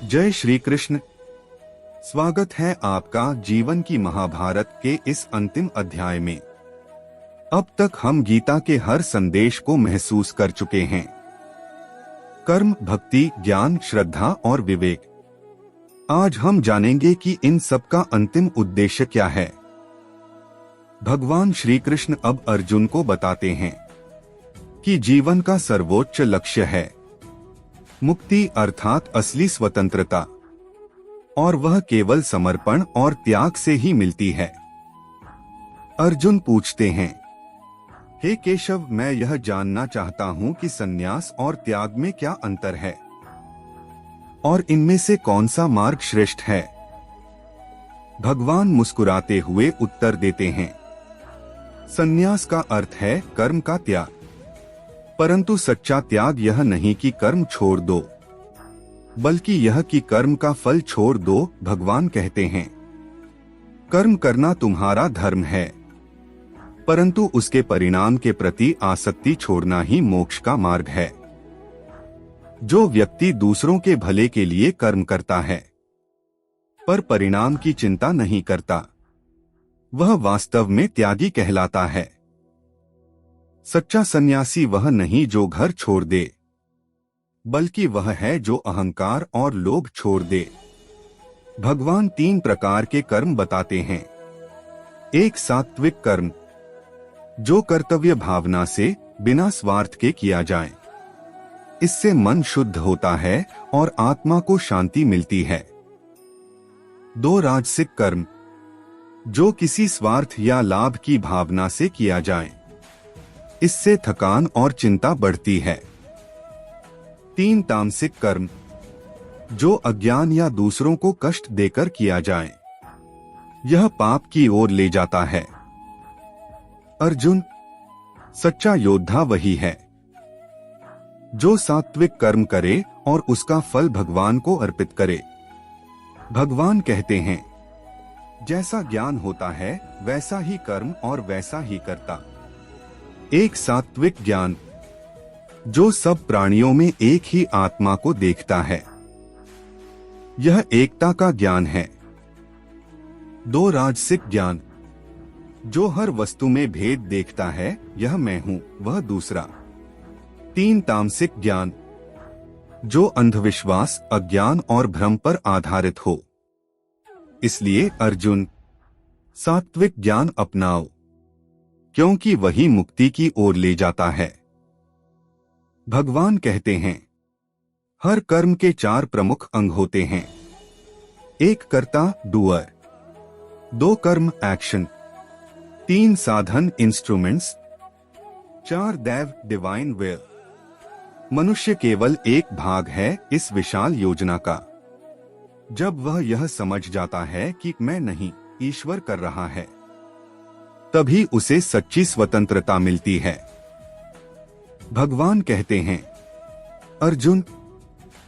जय श्री कृष्ण। स्वागत है आपका जीवन की महाभारत के इस अंतिम अध्याय में। अब तक हम गीता के हर संदेश को महसूस कर चुके हैं। कर्म, भक्ति, ज्ञान, श्रद्धा और विवेक। आज हम जानेंगे कि इन सब का अंतिम उद्देश्य क्या है। भगवान श्री कृष्ण अब अर्जुन को बताते हैं कि जीवन का सर्वोच्च लक्ष्य है मुक्ति, अर्थात असली स्वतंत्रता, और वह केवल समर्पण और त्याग से ही मिलती है। अर्जुन पूछते हैं, हे केशव, मैं यह जानना चाहता हूं कि संन्यास और त्याग में क्या अंतर है और इनमें से कौन सा मार्ग श्रेष्ठ है। भगवान मुस्कुराते हुए उत्तर देते हैं, संन्यास का अर्थ है कर्म का त्याग, परंतु सच्चा त्याग यह नहीं कि कर्म छोड़ दो, बल्कि यह कि कर्म का फल छोड़ दो। भगवान कहते हैं, कर्म करना तुम्हारा धर्म है, परंतु उसके परिणाम के प्रति आसक्ति छोड़ना ही मोक्ष का मार्ग है। जो व्यक्ति दूसरों के भले के लिए कर्म करता है पर परिणाम की चिंता नहीं करता, वह वास्तव में त्यागी कहलाता है। सच्चा सन्यासी वह नहीं जो घर छोड़ दे, बल्कि वह है जो अहंकार और लोभ छोड़ दे। भगवान 3 प्रकार के कर्म बताते हैं। एक, सात्विक कर्म, जो कर्तव्य भावना से बिना स्वार्थ के किया जाए। इससे मन शुद्ध होता है और आत्मा को शांति मिलती है। 2, राजसिक कर्म, जो किसी स्वार्थ या लाभ की भावना से किया जाए। इससे थकान और चिंता बढ़ती है। 3, तामसिक कर्म, जो अज्ञान या दूसरों को कष्ट देकर किया जाए। यह पाप की ओर ले जाता है। अर्जुन, सच्चा योद्धा वही है जो सात्विक कर्म करे और उसका फल भगवान को अर्पित करे। भगवान कहते हैं, जैसा ज्ञान होता है वैसा ही कर्म और वैसा ही कर्ता। एक, सात्विक ज्ञान, जो सब प्राणियों में एक ही आत्मा को देखता है। यह एकता का ज्ञान है। 2, राजसिक ज्ञान, जो हर वस्तु में भेद देखता है, यह मैं हूं, वह दूसरा। 3, तामसिक ज्ञान, जो अंधविश्वास, अज्ञान और भ्रम पर आधारित हो। इसलिए अर्जुन, सात्विक ज्ञान अपनाओ, क्योंकि वही मुक्ति की ओर ले जाता है। भगवान कहते हैं, हर कर्म के 4 प्रमुख अंग होते हैं। 1, कर्ता, डूअर। 2, कर्म, एक्शन। 3, साधन, इंस्ट्रूमेंट्स। 4, दैव, डिवाइन विल। मनुष्य केवल एक भाग है इस विशाल योजना का। जब वह यह समझ जाता है कि मैं नहीं, ईश्वर कर रहा है, तभी उसे सच्ची स्वतंत्रता मिलती है। भगवान कहते हैं, अर्जुन,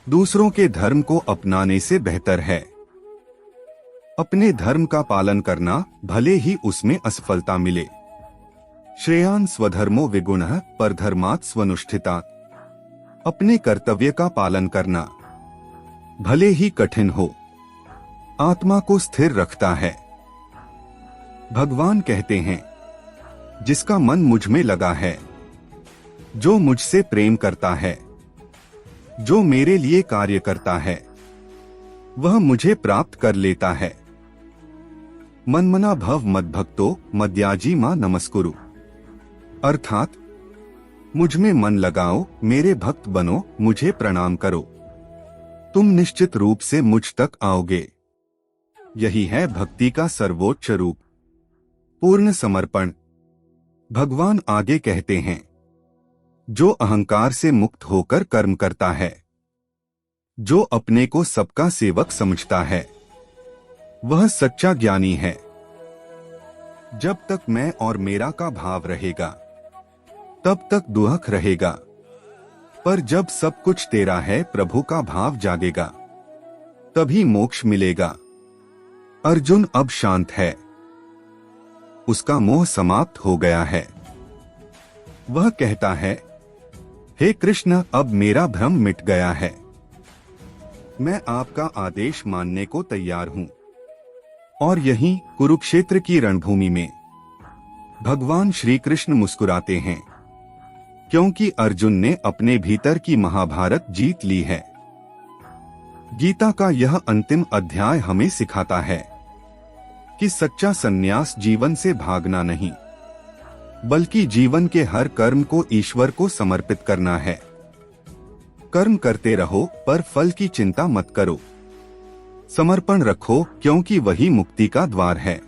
दूसरों के धर्म को अपनाने से बेहतर है अपने धर्म का पालन करना, भले ही उसमें असफलता मिले। श्रेयान् स्वधर्मो विगुणः परधर्मात् स्वनुष्ठितात्। अपने कर्तव्य का पालन करना, भले ही कठिन हो, आत्मा को स्थिर रखता है। भगवान कहते हैं, जिसका मन मुझ में लगा है, जो मुझसे प्रेम करता है, जो मेरे लिए कार्य करता है, वह मुझे प्राप्त कर लेता है। मन्मना भव मद्भक्तो मद्याजी मां नमस्कुरु। अर्थात, मुझ में मन लगाओ, मेरे भक्त बनो, मुझे प्रणाम करो, तुम निश्चित रूप से मुझ तक आओगे। यही है भक्ति का सर्वोच्च रूप, पूर्ण समर्पण। भगवान आगे कहते हैं, जो अहंकार से मुक्त होकर कर्म करता है, जो अपने को सबका सेवक समझता है, वह सच्चा ज्ञानी है। जब तक मैं और मेरा का भाव रहेगा, तब तक दुख रहेगा, पर जब सब कुछ तेरा है, प्रभु का भाव जागेगा, तभी मोक्ष मिलेगा। अर्जुन अब शांत है, उसका मोह समाप्त हो गया है। वह कहता है, हे कृष्ण, अब मेरा भ्रम मिट गया है। मैं आपका आदेश मानने को तैयार हूँ। और यहीं कुरुक्षेत्र की रणभूमि में भगवान श्री कृष्ण मुस्कुराते हैं, क्योंकि अर्जुन ने अपने भीतर की महाभारत जीत ली है। गीता का यह अंतिम अध्याय हमें सिखाता है कि सच्चा संन्यास जीवन से भागना नहीं, बल्कि जीवन के हर कर्म को ईश्वर को समर्पित करना है। कर्म करते रहो पर फल की चिंता मत करो। समर्पण रखो, क्योंकि वही मुक्ति का द्वार है।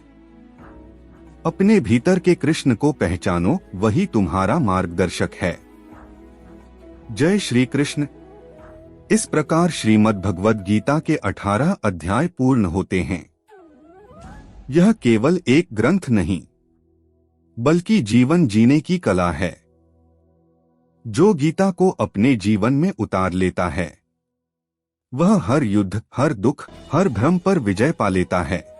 अपने भीतर के कृष्ण को पहचानो, वही तुम्हारा मार्गदर्शक है। जय श्री कृष्ण। इस प्रकार श्रीमद् भगवद गीता के 18 अध्याय पूर्ण होते हैं। यह केवल एक ग्रंथ नहीं, बल्कि जीवन जीने की कला है। जो गीता को अपने जीवन में उतार लेता है, वह हर युद्ध, हर दुख, हर भ्रम पर विजय पा लेता है।